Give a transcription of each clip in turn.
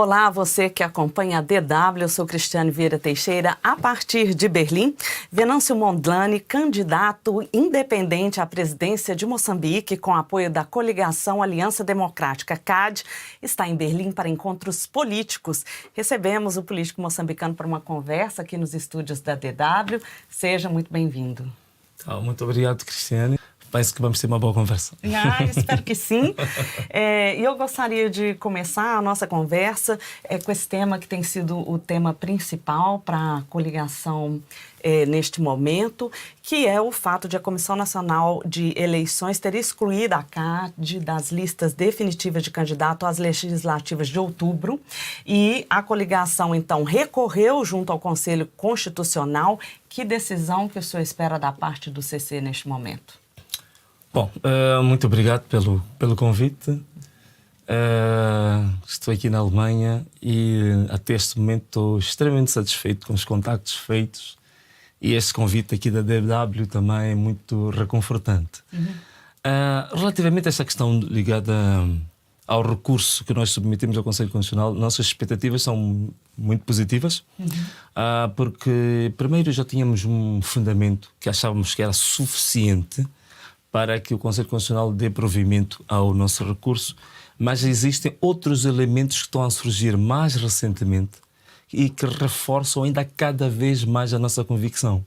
Olá, você que acompanha a DW, eu sou Cristiane Vieira Teixeira. A partir de Berlim, Venâncio Mondlane, candidato independente à presidência de Moçambique, com apoio da coligação Aliança Democrática, CAD, está em Berlim para encontros políticos. Recebemos o político moçambicano para uma conversa aqui nos estúdios da DW. Seja muito bem-vindo. Muito obrigado, Cristiane. Penso que vamos ter uma boa conversa. Espero que sim. E eu gostaria de começar a nossa conversa com esse tema que tem sido o tema principal para a coligação neste momento, que é o fato de a Comissão Nacional de Eleições ter excluído a CAD das listas definitivas de candidato às legislativas de outubro. E a coligação, então, recorreu junto ao Conselho Constitucional. Que decisão que o senhor espera da parte do CC neste momento? Bom, muito obrigado pelo convite. Estou aqui na Alemanha e até este momento estou extremamente satisfeito com os contactos feitos e este convite aqui da DW também é muito reconfortante. Relativamente a esta questão ligada ao recurso que nós submetemos ao Conselho Constitucional, nossas expectativas são muito positivas, porque primeiro já tínhamos um fundamento que achávamos que era suficiente para que o Conselho Constitucional dê provimento ao nosso recurso, mas existem outros elementos que estão a surgir mais recentemente e que reforçam ainda cada vez mais a nossa convicção.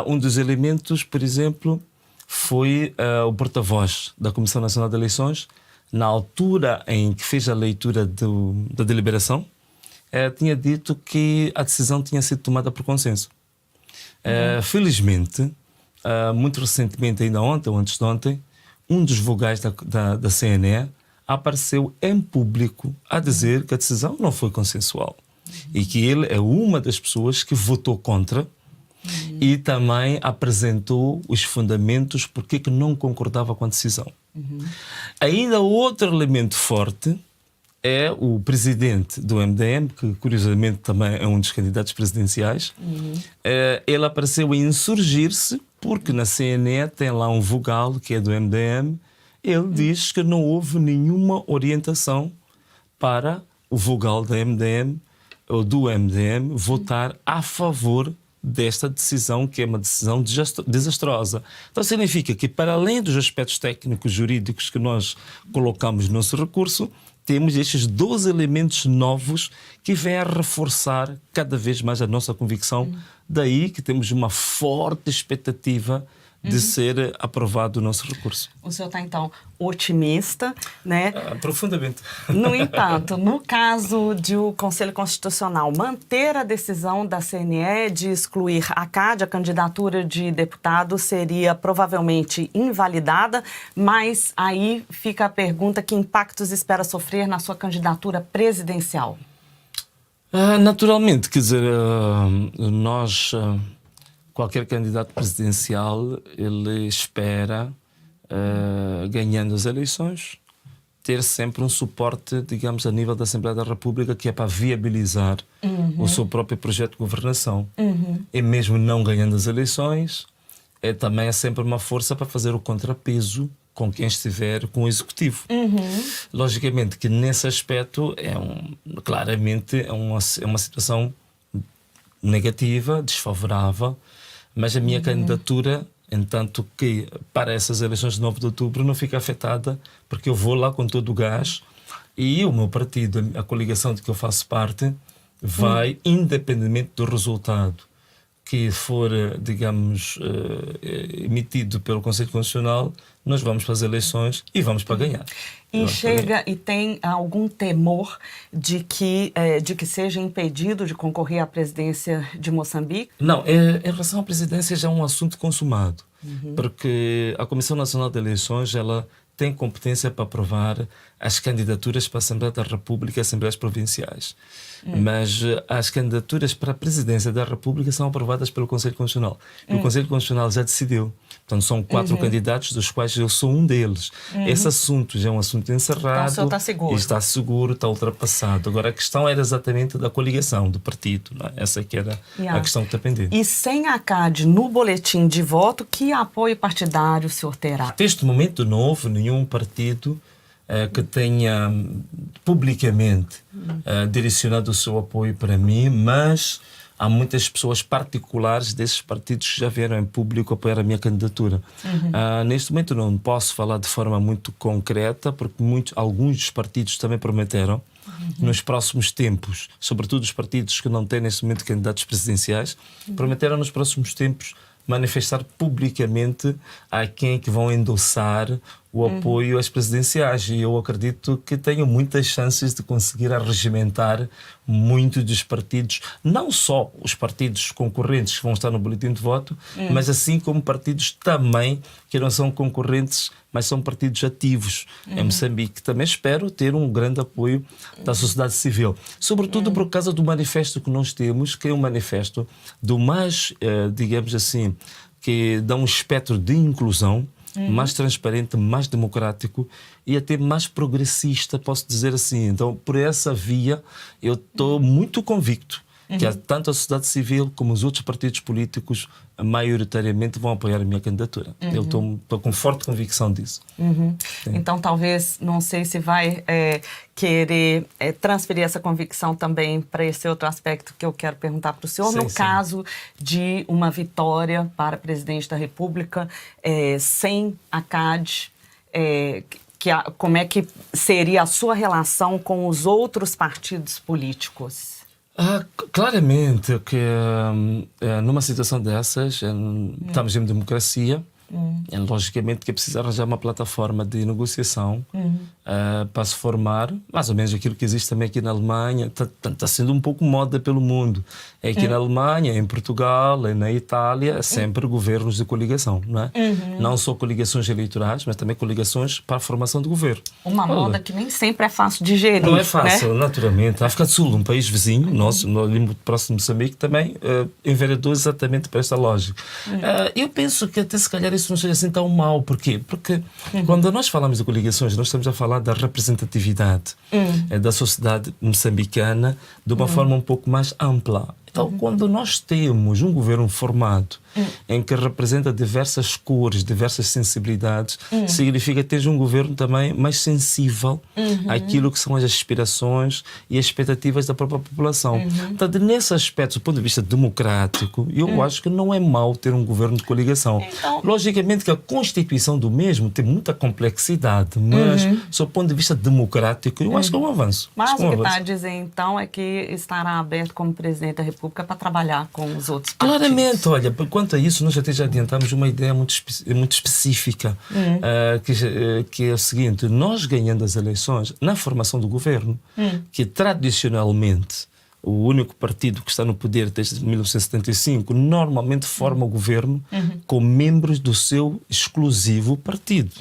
Um dos elementos, por exemplo, foi o porta-voz da Comissão Nacional de Eleições, na altura em que fez a leitura da deliberação, tinha dito que a decisão tinha sido tomada por consenso. Felizmente, muito recentemente, ainda ontem ou antes de ontem, um dos vogais da CNE apareceu em público a dizer que a decisão não foi consensual e que ele é uma das pessoas que votou contra e também apresentou os fundamentos porque que não concordava com a decisão. Ainda outro elemento forte é o presidente do MDM, que curiosamente também é um dos candidatos presidenciais. Ele apareceu a insurgir-se porque na CNE tem lá um vogal que é do MDM. Ele diz que não houve nenhuma orientação para o vogal da MDM ou do MDM votar a favor desta decisão, que é uma decisão desastrosa. Então significa que, para além dos aspectos técnicos jurídicos que nós colocamos no nosso recurso, temos estes 12 elementos novos que vêm a reforçar cada vez mais a nossa convicção. Daí que temos uma forte expectativa de ser aprovado o nosso recurso. O senhor está, então, otimista, né? Profundamente. No entanto, no caso de o Conselho Constitucional manter a decisão da CNE de excluir a CAD, a candidatura de deputado seria provavelmente invalidada, mas aí fica a pergunta: que impactos espera sofrer na sua candidatura presidencial? Naturalmente, quer dizer, qualquer candidato presidencial, ele espera, ganhando as eleições, ter sempre um suporte, digamos, a nível da Assembleia da República, que é para viabilizar o seu próprio projeto de governação. E mesmo não ganhando as eleições, também é sempre uma força para fazer o contrapeso com quem estiver com o Executivo. Logicamente que nesse aspecto claramente é uma situação negativa, desfavorável, mas a minha candidatura, entanto que para essas eleições de 9 de outubro, não fica afetada, porque eu vou lá com todo o gás e o meu partido, a coligação de que eu faço parte, vai, independentemente do resultado que for, digamos, emitido pelo Conselho Constitucional, nós vamos para as eleições e vamos para ganhar. E tem algum temor de que seja impedido de concorrer à presidência de Moçambique? Não, em relação à presidência já é um assunto consumado, porque a Comissão Nacional de Eleições, ela tem competência para aprovar as candidaturas para a Assembleia da República e Assembleias Provinciais. Mas as candidaturas para a Presidência da República são aprovadas pelo Conselho Constitucional. E o Conselho Constitucional já decidiu. Portanto, são 4 candidatos, dos quais eu sou um deles. Esse assunto já é um assunto encerrado. Então o senhor está seguro. Está seguro, está ultrapassado. Agora, a questão era exatamente da coligação, do partido. Não é? Essa que era a questão que está pendente. E sem a CAD no boletim de voto, que apoio partidário o senhor terá? Até este momento não houve nenhum partido que tenha publicamente direcionado o seu apoio para mim, mas há muitas pessoas particulares desses partidos que já vieram em público apoiar a minha candidatura. Neste momento não posso falar de forma muito concreta, porque alguns dos partidos também prometeram nos próximos tempos, sobretudo os partidos que não têm neste momento candidatos presidenciais, prometeram nos próximos tempos manifestar publicamente a quem que vão endossar o apoio às presidenciais. E eu acredito que tenho muitas chances de conseguir arregimentar muitos dos partidos, não só os partidos concorrentes que vão estar no boletim de voto, mas assim como partidos também que não são concorrentes, mas são partidos ativos em Moçambique. Também espero ter um grande apoio da sociedade civil. Sobretudo por causa do manifesto que nós temos, que é um manifesto do mais, digamos assim, que dá um espectro de inclusão, mais transparente, mais democrático e até mais progressista, posso dizer assim. Então, por essa via, eu estou muito convicto que tanto a sociedade civil como os outros partidos políticos maioritariamente vão apoiar a minha candidatura. Eu estou com forte convicção disso. Então, talvez, não sei se vai querer transferir essa convicção também para esse outro aspecto que eu quero perguntar para o senhor. No caso de uma vitória para presidente da República sem a CAD, como é que seria a sua relação com os outros partidos políticos? Claramente que numa situação dessas, estamos em democracia, logicamente que é preciso arranjar uma plataforma de negociação para se formar, mais ou menos aquilo que existe também aqui na Alemanha, está sendo um pouco moda pelo mundo. É aqui na Alemanha, em Portugal, na Itália, sempre governos de coligação, não é? Não só coligações eleitorais, mas também coligações para a formação de governo. Uma moda que nem sempre é fácil de gerir. Não é fácil, né? Naturalmente. A África do Sul, um país vizinho, nosso, ali muito próximo de Moçambique, também enveredou exatamente para esta lógica. Eu penso que até se calhar isso não seja assim tão mau. Porquê? Porque quando nós falamos de coligações, nós estamos a falar da representatividade da sociedade moçambicana de uma forma um pouco mais ampla. Então, quando nós temos um governo formado em que representa diversas cores, diversas sensibilidades, significa que tens um governo também mais sensível àquilo que são as aspirações e as expectativas da própria população. Então, nesse aspecto, do ponto de vista democrático, eu acho que não é mau ter um governo de coligação. Então, logicamente que a constituição do mesmo tem muita complexidade, mas, do ponto de vista democrático, eu acho que é um avanço. Mas o que está a dizer, então, é que estará aberto como presidente da República para trabalhar com os outros partidos. Claramente, olha, quanto a isso, nós até já adiantamos uma ideia muito específica, que é o seguinte: nós ganhando as eleições, na formação do governo, que tradicionalmente o único partido que está no poder desde 1975 normalmente forma o governo com membros do seu exclusivo partido,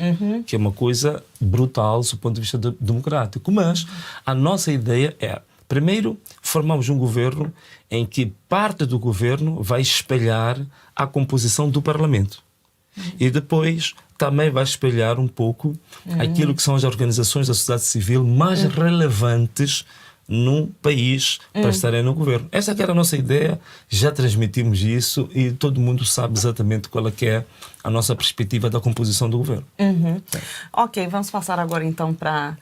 que é uma coisa brutal do ponto de vista democrático. Mas a nossa ideia é, primeiro, formamos um governo em que parte do governo vai espelhar a composição do Parlamento. E depois também vai espelhar um pouco aquilo que são as organizações da sociedade civil mais relevantes num país para estarem no governo. Essa que era a nossa ideia, já transmitimos isso e todo mundo sabe exatamente qual é que é a nossa perspectiva da composição do governo. Ok, vamos passar agora então para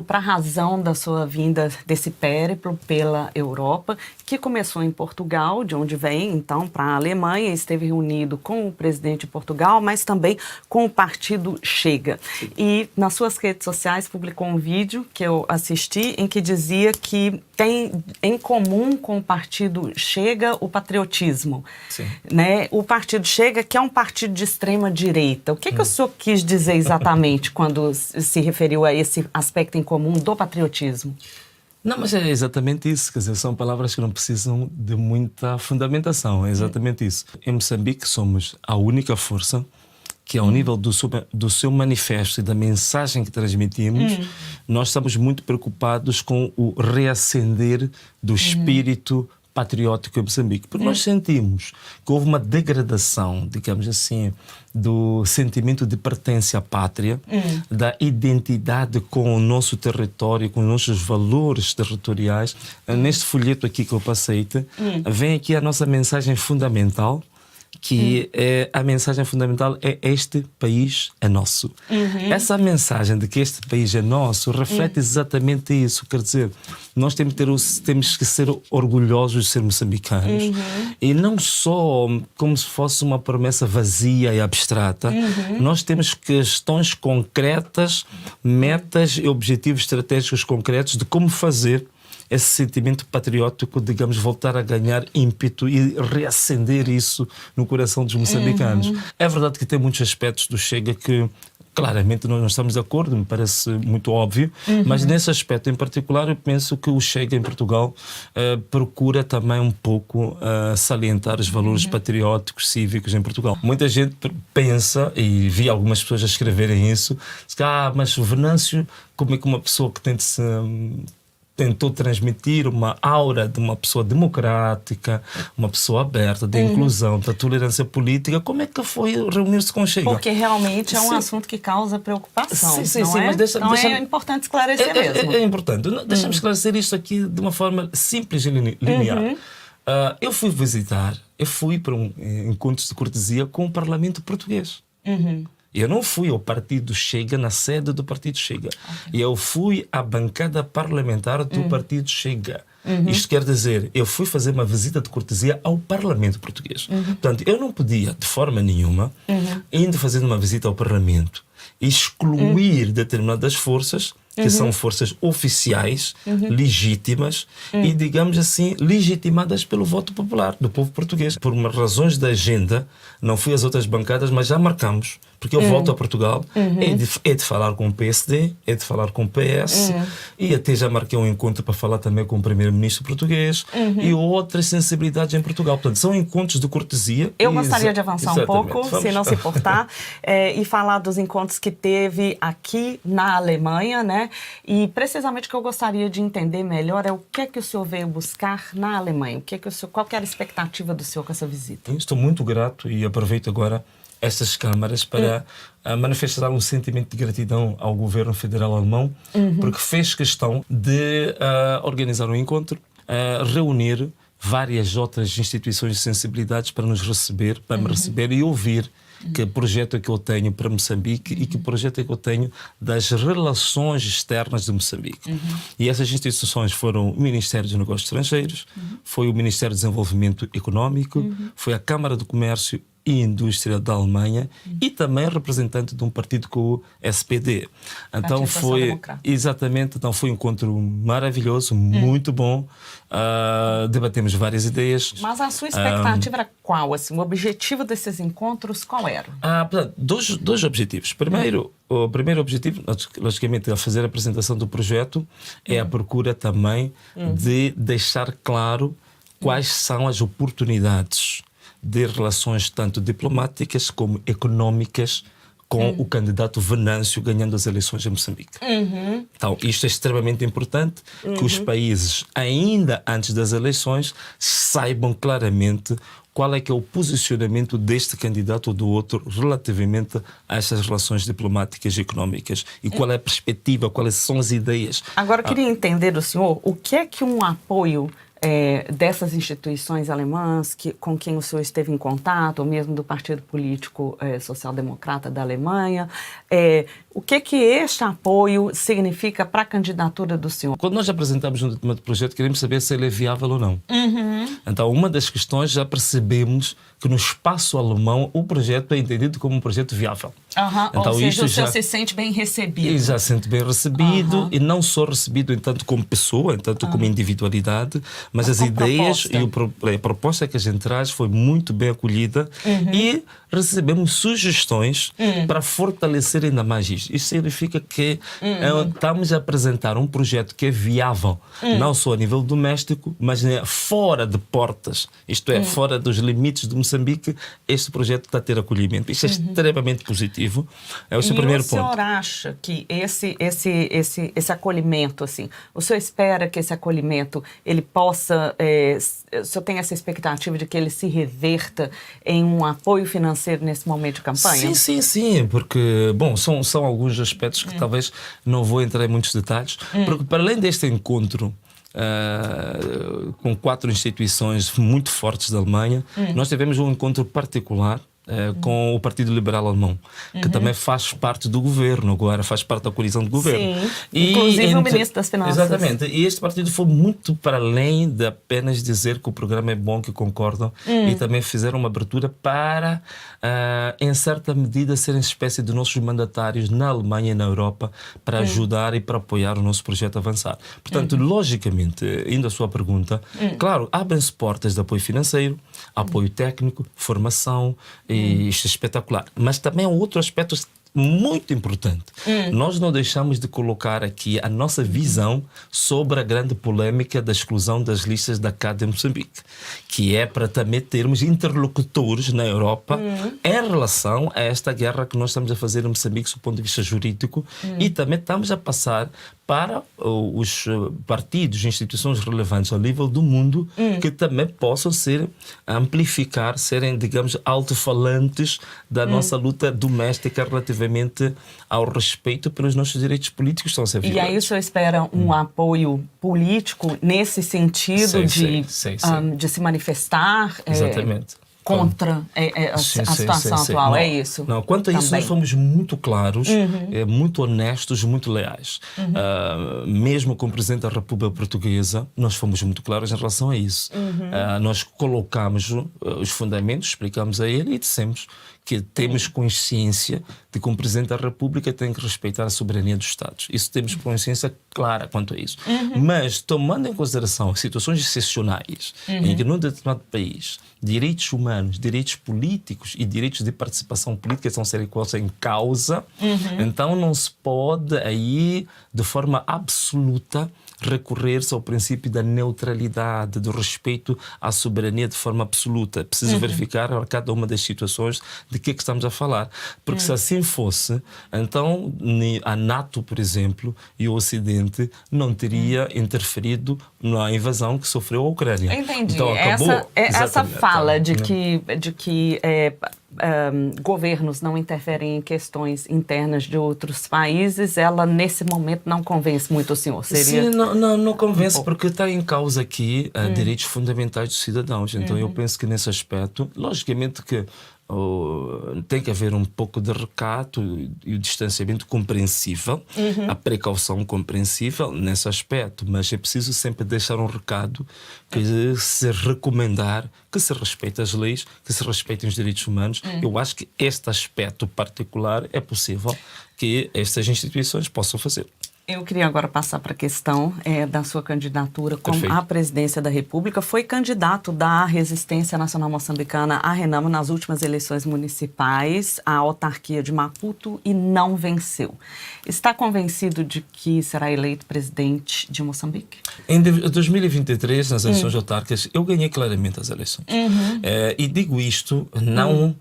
a razão da sua vinda desse périplo pela Europa, que começou em Portugal, de onde vem então para a Alemanha, esteve reunido com o presidente de Portugal, mas também com o partido Chega. E nas suas redes sociais publicou um vídeo que eu assisti em que dizia que tem em comum com o partido Chega o patriotismo. Né? O partido Chega, que é um partido de extrema direita. O que o senhor quis dizer exatamente quando se referiu a esse aspecto em comum do patriotismo? Não, mas é exatamente isso. Quer dizer, são palavras que não precisam de muita fundamentação. É exatamente isso. Em Moçambique somos a única força que, ao nível do seu manifesto e da mensagem que transmitimos, nós estamos muito preocupados com o reacender do espírito patriótico em Moçambique. Porque nós sentimos que houve uma degradação, digamos assim, do sentimento de pertença à pátria, da identidade com o nosso território, com os nossos valores territoriais. Neste folheto aqui que eu passei, vem aqui a nossa mensagem fundamental, que a mensagem fundamental é: este país é nosso. Essa mensagem de que este país é nosso reflete exatamente isso. Quer dizer, nós temos que ser orgulhosos de ser moçambicanos, e não só como se fosse uma promessa vazia e abstrata. Nós temos questões concretas, metas e objetivos estratégicos concretos de como fazer esse sentimento patriótico, digamos, voltar a ganhar ímpeto e reacender isso no coração dos moçambicanos. É verdade que tem muitos aspectos do Chega que claramente nós não estamos de acordo, me parece muito óbvio, mas nesse aspecto em particular eu penso que o Chega em Portugal procura também um pouco salientar os valores patrióticos, cívicos em Portugal. Muita gente pensa, e vi algumas pessoas a escreverem isso, mas o Venâncio, como é que uma pessoa que tentou transmitir uma aura de uma pessoa democrática, uma pessoa aberta, de inclusão, da tolerância política, como é que foi reunir-se com o Chega? Porque realmente é um assunto que causa preocupação. Sim, mas é importante esclarecer mesmo. É importante. Deixa-me esclarecer isto aqui de uma forma simples e linear. Eu fui para um encontro de cortesia com o Parlamento Português. Eu não fui ao Partido Chega, na sede do Partido Chega. Eu fui à bancada parlamentar do Partido Chega. Isto quer dizer, eu fui fazer uma visita de cortesia ao Parlamento Português. Portanto, eu não podia, de forma nenhuma, indo fazer uma visita ao Parlamento, excluir determinadas forças, que são forças oficiais, legítimas e, digamos assim, legitimadas pelo voto popular do povo português. Por razões da agenda, não fui às outras bancadas, mas já marcamos. Porque eu volto a Portugal, é de falar com o PSD, é de falar com o PS, e até já marquei um encontro para falar também com o primeiro-ministro português e outras sensibilidades em Portugal. Portanto, são encontros de cortesia. Eu gostaria de avançar um pouco, se não se importar, e falar dos encontros que teve aqui na Alemanha, né? E precisamente o que eu gostaria de entender melhor é o que é que o senhor veio buscar na Alemanha, qual que era a expectativa do senhor com essa visita? Eu estou muito grato e aproveito agora estas câmaras para manifestar um sentimento de gratidão ao governo federal alemão, porque fez questão de organizar um encontro, reunir várias outras instituições de sensibilidades para nos receber, para me receber e ouvir que projeto é que eu tenho para Moçambique e que projeto é que eu tenho das relações externas de Moçambique. E essas instituições foram o Ministério dos Negócios Estrangeiros, foi o Ministério do Desenvolvimento Económico, foi a Câmara do Comércio e Indústria da Alemanha e também representante de um partido com o SPD. Então foi um encontro maravilhoso, muito bom. Debatemos várias ideias. Mas a sua expectativa era qual? Assim, o objetivo desses encontros qual era? Dois objetivos. O primeiro objetivo, logicamente, a fazer a apresentação do projeto, é a procura também de deixar claro quais são as oportunidades de relações tanto diplomáticas como económicas com o candidato Venâncio ganhando as eleições em Moçambique. Então, isto é extremamente importante, que os países, ainda antes das eleições, saibam claramente qual é que é o posicionamento deste candidato ou do outro relativamente a estas relações diplomáticas e económicas e qual é a perspectiva, quais são as ideias. Agora, eu queria entender do senhor o que é que um apoio dessas instituições alemãs com quem o senhor esteve em contato, ou mesmo do Partido Político Social-Democrata da Alemanha, o que este apoio significa para a candidatura do senhor? Quando nós apresentamos um determinado projeto, queremos saber se ele é viável ou não. Então, uma das questões, já percebemos que no espaço alemão o projeto é entendido como um projeto viável. Então, ou seja, o senhor se sente bem recebido. E já se sente bem recebido, e não só recebido entanto como pessoa, entanto como individualidade, mas as ideias e a proposta que a gente traz foi muito bem acolhida e recebemos sugestões para fortalecer ainda mais isto. Isto significa que estamos a apresentar um projeto que é viável, não só a nível doméstico, mas fora de portas, isto é, fora dos limites de Moçambique, este projeto está a ter acolhimento. Isto é extremamente positivo. É o seu primeiro ponto. O senhor acha que esse acolhimento, assim, o senhor espera que esse acolhimento ele possa, o senhor tem essa expectativa de que ele se reverta em um apoio financeiro nesse momento de campanha? Sim, porque, bom, são alguns aspectos que talvez não vou entrar em muitos detalhes, porque para além deste encontro com 4 instituições muito fortes da Alemanha. Nós tivemos um encontro particular com o Partido Liberal Alemão, que também faz parte do governo, agora faz parte da coalizão do governo. Sim, inclusive o ministro das Finanças. Exatamente. E este partido foi muito para além de apenas dizer que o programa é bom, que concordam, e também fizeram uma abertura para, em certa medida, serem espécie de nossos mandatários na Alemanha e na Europa para ajudar e para apoiar o nosso projeto a avançar. Portanto, logicamente, indo à sua pergunta, claro, abrem-se portas de apoio financeiro, apoio técnico, formação, e isto é espetacular. Mas também há outro aspecto muito importante. Nós não deixamos de colocar aqui a nossa visão sobre a grande polêmica da exclusão das listas da CAD em Moçambique, que é para também termos interlocutores na Europa em relação a esta guerra que nós estamos a fazer em Moçambique do ponto de vista jurídico, e também estamos a passar para os partidos e instituições relevantes ao nível do mundo que também possam serem, digamos, alto-falantes da nossa luta doméstica relativamente ao respeito pelos nossos direitos políticos que estão a ser violados. E aí o senhor espera um apoio político nesse sentido de se manifestar? Exatamente. Contra a situação atual, não, é isso? Não, quanto a isso nós fomos muito claros, muito honestos, muito leais. Mesmo com o Presidente da República Portuguesa, nós fomos muito claros em relação a isso. Nós colocamos os fundamentos, explicamos a ele e dissemos que temos consciência de que o Presidente da República tem que respeitar a soberania dos Estados. Isso temos consciência clara quanto a isso. Mas, tomando em consideração situações excepcionais em que num determinado país direitos humanos, direitos políticos e direitos de participação política estão a ser em causa, então não se pode aí, de forma absoluta, recorrer-se ao princípio da neutralidade, do respeito à soberania de forma absoluta. É preciso verificar a cada uma das situações de que é que estamos a falar. Porque se assim fosse, então a NATO, por exemplo, e o Ocidente não teria interferido na invasão que sofreu a Ucrânia. Entendi. Então, acabou. Essa fala de que governos não interferem em questões internas de outros países, ela nesse momento não convence muito o senhor? Sim, não convence, porque está em causa aqui direitos fundamentais dos cidadãos. Então eu penso que nesse aspecto, logicamente que tem que haver um pouco de recato e o distanciamento compreensível, a precaução compreensível nesse aspecto, mas é preciso sempre deixar um recado que se recomendar que se respeitem as leis, que se respeitem os direitos humanos. Eu acho que este aspecto particular é possível que estas instituições possam fazer. Eu queria agora passar para a questão da sua candidatura à presidência da República. Foi candidato da Resistência Nacional Moçambicana, a Renamo, nas últimas eleições municipais, à autarquia de Maputo, e não venceu. Está convencido de que será eleito presidente de Moçambique? Em 2023, nas eleições autárquicas, eu ganhei claramente as eleições. E digo isto não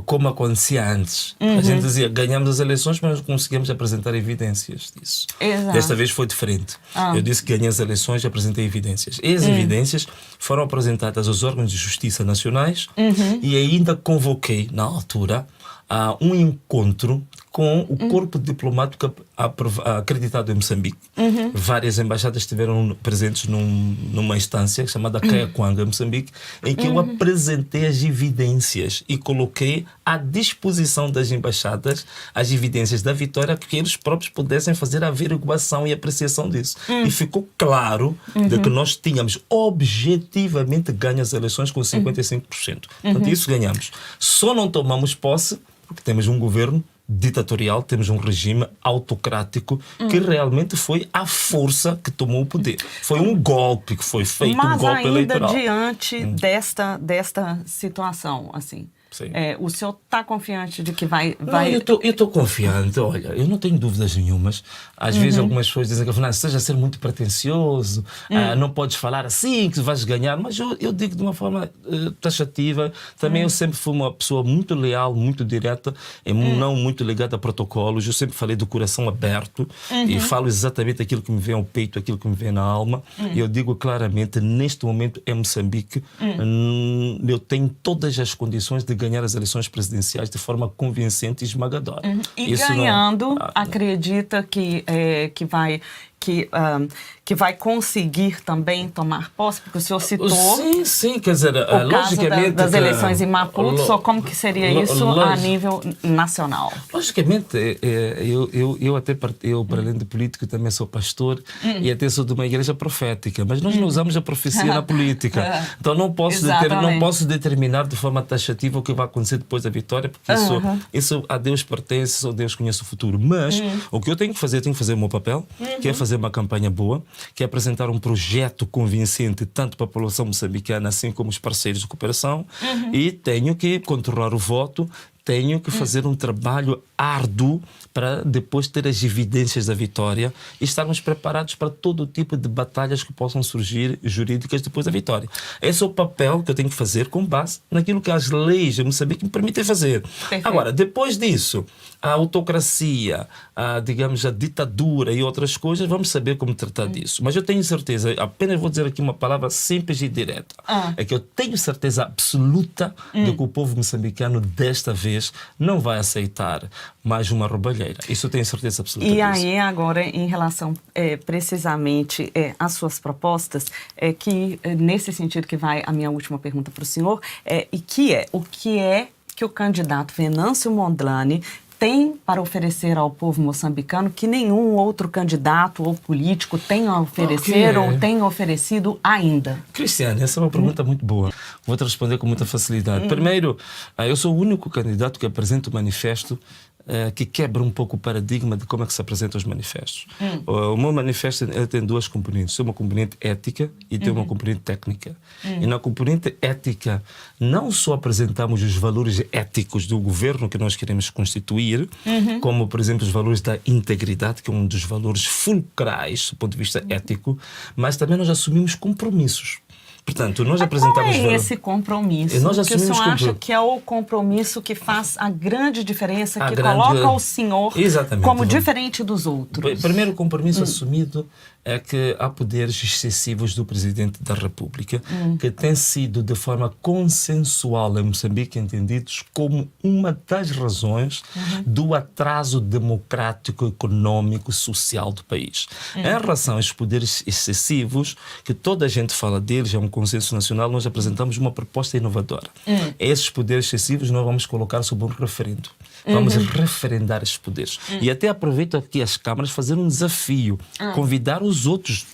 como acontecia antes. A gente dizia, ganhamos as eleições, mas não conseguimos apresentar evidências disso. Exato. Desta vez foi diferente. Eu disse que ganhei as eleições e apresentei evidências. E as evidências foram apresentadas aos órgãos de justiça nacionais e ainda convoquei, na altura, um encontro com o corpo diplomático acreditado em Moçambique. Várias embaixadas estiveram presentes numa instância chamada Caia-Kwanga, em Moçambique, em que eu apresentei as evidências e coloquei à disposição das embaixadas as evidências da vitória, que eles próprios pudessem fazer a averiguação e apreciação disso. E ficou claro de que nós tínhamos objetivamente ganho as eleições com 55%. Portanto, isso ganhamos. Só não tomamos posse porque temos um governo ditatorial, temos um regime autocrático que realmente foi a força que tomou o poder. Foi um golpe que foi feito, um golpe eleitoral. Mas ainda diante desta situação, assim, o senhor está confiante de que vai... Eu estou confiante. Olha, eu não tenho dúvidas nenhumas. Às vezes algumas pessoas dizem que Fernando, esteja a ser muito pretencioso, não podes falar assim que vais ganhar, mas eu digo de uma forma taxativa. Também eu sempre fui uma pessoa muito leal, muito direta, e não muito ligada a protocolos. Eu sempre falei do coração aberto e falo exatamente aquilo que me vem ao peito, aquilo que me vem na alma. E eu digo claramente, neste momento em Moçambique, eu tenho todas as condições de ganhar as eleições presidenciais de forma convincente e esmagadora. E isso ganhando, acredita que vai que vai conseguir também tomar posse? Porque o senhor citou sim, quer dizer, o caso logicamente das eleições em Maputo, só como que seria isso a nível nacional? Logicamente, eu para além de político, também sou pastor e até sou de uma igreja profética, mas nós não usamos a profecia na política. Então não posso determinar de forma taxativa o que vai acontecer depois da vitória, porque isso a Deus pertence, só Deus conhece o futuro. Mas o que eu tenho que fazer o meu papel, que é fazer uma campanha boa, que é apresentar um projeto convincente tanto para a população moçambicana assim como os parceiros de cooperação, e tenho que controlar o voto, tenho que fazer um trabalho árduo para depois ter as evidências da vitória e estarmos preparados para todo tipo de batalhas que possam surgir jurídicas depois da vitória. Esse é o papel que eu tenho que fazer com base naquilo que as leis de Moçambique me permitem fazer. Perfeito. Agora, depois disso, a autocracia, digamos, a ditadura e outras coisas, vamos saber como tratar disso. Mas eu tenho certeza, apenas vou dizer aqui uma palavra simples e direta, é que eu tenho certeza absoluta de que o povo moçambicano desta vez não vai aceitar mais uma roubalheira. Isso eu tenho certeza absoluta disso. E disso. aí, agora, em relação precisamente às suas propostas, que nesse sentido que vai a minha última pergunta para o senhor, o que é que o candidato Venâncio Mondlane tem para oferecer ao povo moçambicano que nenhum outro candidato ou político tem a oferecer ou tem oferecido ainda? Cristiane, essa é uma pergunta muito boa. Vou-te responder com muita facilidade. Primeiro, eu sou o único candidato que apresenta o manifesto que quebra um pouco o paradigma de como é que se apresentam os manifestos. O meu manifesto ele tem duas componentes. Tem uma componente ética e tem uma componente técnica. E na componente ética, não só apresentamos os valores éticos do governo que nós queremos constituir, como, por exemplo, os valores da integridade, que é um dos valores fulcrais do ponto de vista ético, mas também nós assumimos compromissos. Portanto, nós apresentamos... Qual é esse compromisso? Nós que o senhor acha que é o compromisso que faz a grande diferença, coloca o senhor como diferente dos outros? O primeiro compromisso assumido é que há poderes excessivos do Presidente da República que têm sido de forma consensual em Moçambique entendidos como uma das razões do atraso democrático, econômico, social do país. Em relação aos poderes excessivos, que toda a gente fala deles, é um consenso nacional, nós apresentamos uma proposta inovadora. Esses poderes excessivos nós vamos colocar sob um referendo. Vamos referendar esses poderes. E até aproveito aqui as câmaras fazer um desafio, convidar os outros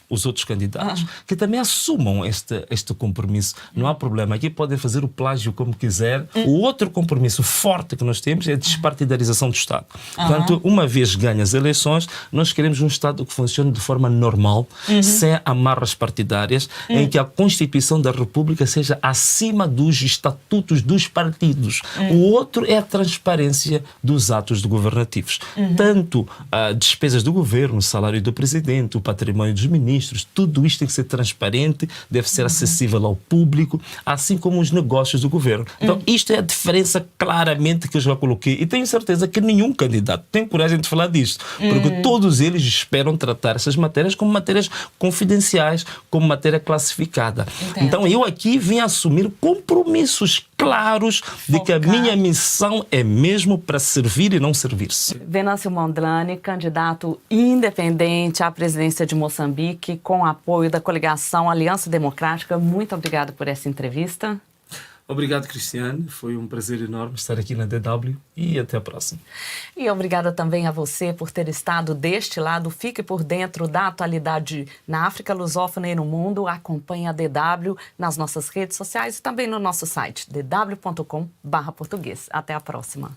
candidatos que também assumam este compromisso. Não há problema. Aqui podem fazer o plágio como quiser. O outro compromisso forte que nós temos é a despartidarização do Estado. Portanto, uma vez ganhas as eleições, nós queremos um Estado que funcione de forma normal, sem amarras partidárias, em que a Constituição da República seja acima dos estatutos dos partidos. O outro é a transparência dos atos governativos. Tanto as despesas do governo, o salário do presidente, o património dos ministros, tudo isto tem que ser transparente, deve ser acessível ao público, assim como os negócios do governo. Então, isto é a diferença claramente que eu já coloquei e tenho certeza que nenhum candidato tem coragem de falar disto, porque todos eles esperam tratar essas matérias como matérias confidenciais, como matéria classificada. Então, eu aqui vim assumir compromissos claros de que a minha missão é mesmo para servir e não servir-se. Venâncio Mondlane, candidato independente à presidência de Moçambique, com apoio da coligação Aliança Democrática. Muito obrigada por essa entrevista. Obrigado, Cristiane. Foi um prazer enorme estar aqui na DW e até a próxima. E obrigada também a você por ter estado deste lado. Fique por dentro da atualidade na África lusófona e no mundo. Acompanhe a DW nas nossas redes sociais e também no nosso site, dw.com/português. Até a próxima.